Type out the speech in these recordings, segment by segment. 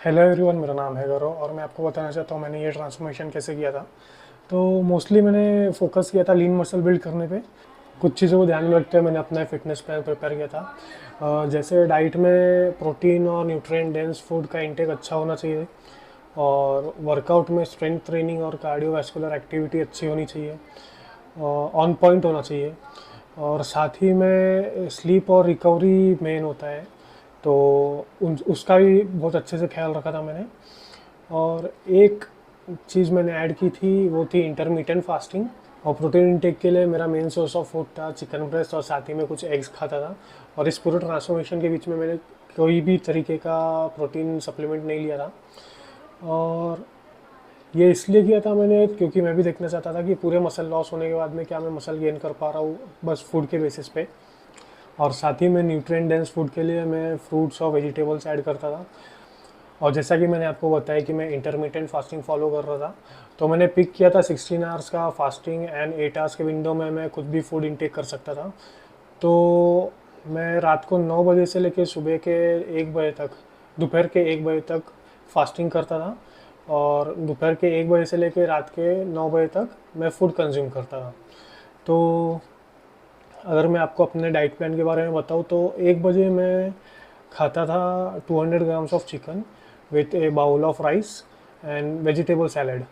Hello everyone, मेरा नाम है गौरव और मैं आपको बताना चाहता हूँ मैंने ये ट्रांसफॉर्मेशन कैसे किया था। तो मोस्टली मैंने फोकस किया था लीन मसल बिल्ड करने पे। कुछ चीज़ों को ध्यान में रखते हुए मैंने अपना फिटनेस प्लान प्रिपेयर किया था। जैसे डाइट में प्रोटीन और न्यूट्रिएंट डेंस फूड का इंटेक अच्छा होना चाहिए, और वर्कआउट में स्ट्रेंथ ट्रेनिंग और कार्डियोवैस्कुलर एक्टिविटी अच्छी होनी चाहिए, ऑन पॉइंट होना चाहिए। और साथ ही में स्लीप और रिकवरी मेन होता है, तो उसका भी बहुत अच्छे से ख्याल रखा था मैंने। और एक चीज़ मैंने ऐड की थी, वो थी इंटरमीडिएंट फास्टिंग। और प्रोटीन इंटेक के लिए मेरा मेन सोर्स ऑफ फूड था चिकन ब्रेस्ट, और साथ ही में कुछ एग्स खाता था। और इस पूरे ट्रांसफॉर्मेशन के बीच में मैंने कोई भी तरीके का प्रोटीन सप्लीमेंट नहीं लिया था। और ये इसलिए किया था मैंने क्योंकि मैं भी देखना चाहता था कि पूरे मसल लॉस होने के बाद में क्या मैं मसल गेन कर पा रहा हूँ बस फूड के बेसिस पे। और साथ ही में न्यूट्रिएंट डेंस फूड के लिए मैं फ्रूट्स और वेजिटेबल्स ऐड करता था। और जैसा कि मैंने आपको बताया कि मैं इंटरमीडिएंट फास्टिंग फॉलो कर रहा था, तो मैंने पिक किया था 16 आवर्स का फास्टिंग एंड 8 आवर्स के विंडो में मैं कुछ भी फूड इंटेक कर सकता था। तो मैं रात को 9 बजे से लेकर सुबह के 1 बजे तक, दोपहर के 1 बजे तक फास्टिंग करता था। और दोपहर के 1 बजे से लेकर रात के 9 बजे तक मैं फूड कंज्यूम करता था। तो अगर मैं आपको अपने डाइट प्लान के बारे में बताऊँ तो 1 बजे मैं खाता था 200 grams of chicken with a bowl of rice and vegetable salad.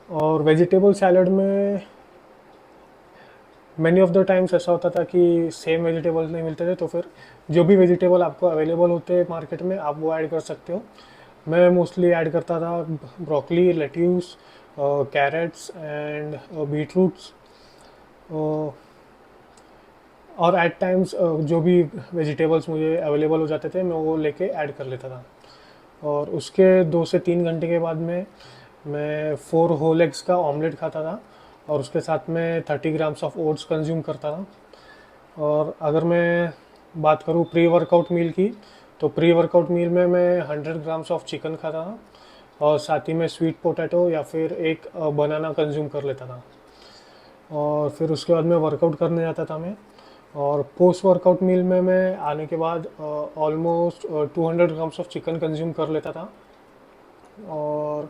और वेजिटेबल सैलड में मैनी ऑफ द टाइम्स ऐसा होता था कि सेम वेजिटेबल्स नहीं मिलते थे, तो फिर जो भी वेजिटेबल आपको अवेलेबल होते हैं मार्केट में आप वो ऐड कर सकते हो। मैं मोस्टली ऐड करता था ब्रोकली, लेट्यूस, कैरेट्स एंड बीटरूट्स। और एट टाइम्स जो भी वेजिटेबल्स मुझे अवेलेबल हो जाते थे मैं वो लेके ऐड कर लेता था। और उसके 2 से 3 घंटे के बाद में मैं 4 होल एग्स का ऑमलेट खाता था, और उसके साथ में 30 ग्राम्स ऑफ ओट्स कंज्यूम करता था। और अगर मैं बात करूँ प्री वर्कआउट मील की, तो प्री वर्कआउट मील में मैं 100 ग्राम्स ऑफ चिकन खाता था, और साथ ही में स्वीट पोटैटो या फिर एक बनाना कंज्यूम कर लेता था। और फिर उसके बाद मैं वर्कआउट करने जाता था मैं। और पोस्ट वर्कआउट मील में मैं आने के बाद almost 200 grams of chicken consume कर लेता था। और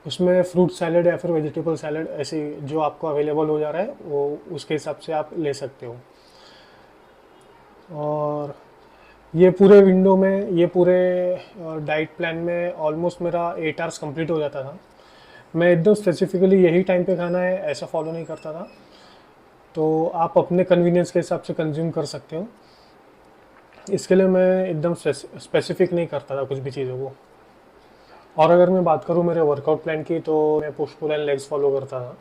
उसमें फ्रूट सैलड या फिर वेजिटेबल सैलड ऐसे जो आपको अवेलेबल हो जा रहा है वो उसके हिसाब से आप ले सकते हो। और ये पूरे विंडो में, ये पूरे डाइट प्लान में ऑलमोस्ट मेरा 8 आवर्स कंप्लीट हो जाता था। मैं एकदम स्पेसिफिकली यही टाइम पे खाना है ऐसा फॉलो नहीं करता था, तो आप अपने कन्वीनियंस के हिसाब से कंज्यूम कर सकते हो। इसके लिए मैं एकदम स्पेसिफिक नहीं करता था कुछ भी चीज़ों को। और अगर मैं बात करूँ मेरे वर्कआउट प्लान की, तो मैं push pull and legs follow करता था।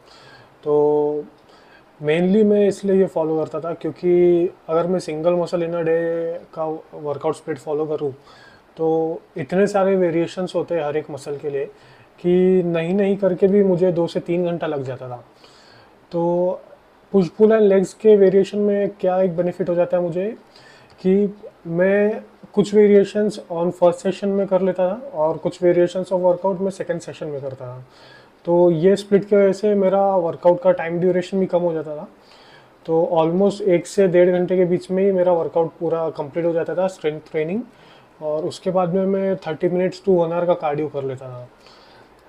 तो मेनली मैं इसलिए ये फॉलो करता था क्योंकि अगर मैं single muscle in a day का वर्कआउट स्प्लिट फॉलो करूँ तो इतने सारे वेरिएशंस होते हैं हर एक मसल के लिए कि नहीं नहीं करके भी मुझे 2 से 3 घंटा लग जाता था। तो पुश पुल एंड लेग्स के वेरिएशन में क्या एक बेनिफिट हो जाता है मुझे कि मैं कुछ वेरिएशंस ऑन फर्स्ट सेशन में कर लेता था और कुछ वेरिएशंस ऑफ वर्कआउट में सेकंड सेशन में करता था। तो ये स्प्लिट की वजह से मेरा वर्कआउट का टाइम ड्यूरेशन भी कम हो जाता था। तो ऑलमोस्ट 1 से 1.5 घंटे के बीच में ही मेरा वर्कआउट पूरा कंप्लीट हो जाता था, स्ट्रेंथ ट्रेनिंग। और उसके बाद में मैं 30 मिनट्स टू 1 आवर का कार्डियो कर लेता था।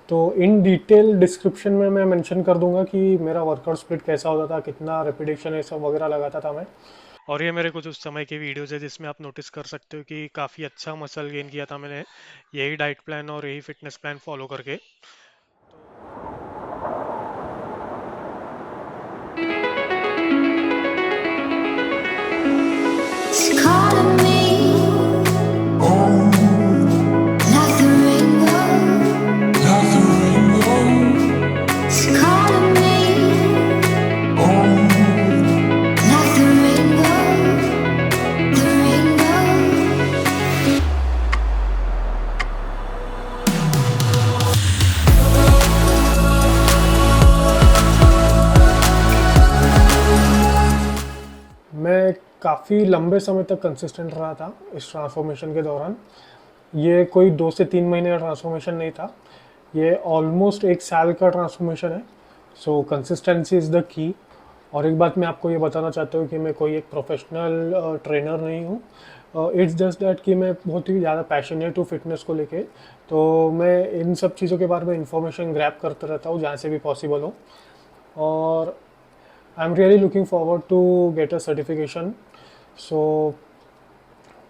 तो इन डिटेल डिस्क्रिप्शन में मैं मेंशन कर दूंगा कि मेरा वर्कआउट स्प्लिट कैसा होता था, कितना रेपिटेशन ये सब वगैरह लगाता था मैं। और ये मेरे कुछ उस समय के वीडियोज़ है जिसमें आप नोटिस कर सकते हो कि काफ़ी अच्छा मसल गेन किया था मैंने यही डाइट प्लान और यही फिटनेस प्लान फॉलो करके। It's calling me like the rainbow. It's calling me like the rainbow, the rainbow. मैं काफ़ी लंबे समय तक कंसिस्टेंट रहा था इस ट्रांसफॉर्मेशन के दौरान। ये कोई 2 से 3 महीने का ट्रांसफॉर्मेशन नहीं था, ये ऑलमोस्ट 1 साल का ट्रांसफॉर्मेशन है। सो कंसिस्टेंसी इज़ द की। और एक बात मैं आपको ये बताना चाहता हूँ कि मैं कोई एक प्रोफेशनल ट्रेनर नहीं हूँ। इट्स जस्ट दैट कि मैं बहुत ही ज़्यादा पैशनेट हूँ फिटनेस को लेके, तो मैं इन सब चीज़ों के बारे में इंफॉर्मेशन ग्रैब करता रहता हूँ जहाँ से भी पॉसिबल हो। और I am really looking forward to get a certification. So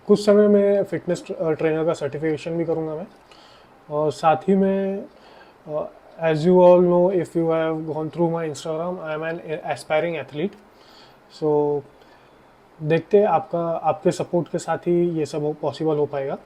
कुछ समय में फिटनेस ट्रेनर का सर्टिफिकेशन भी करूँगा मैं। और साथ ही में as you all know, if you have gone through my Instagram, I am an aspiring athlete. So देखते हैं आपके सपोर्ट के साथ ही ये सब पॉसिबल हो पाएगा।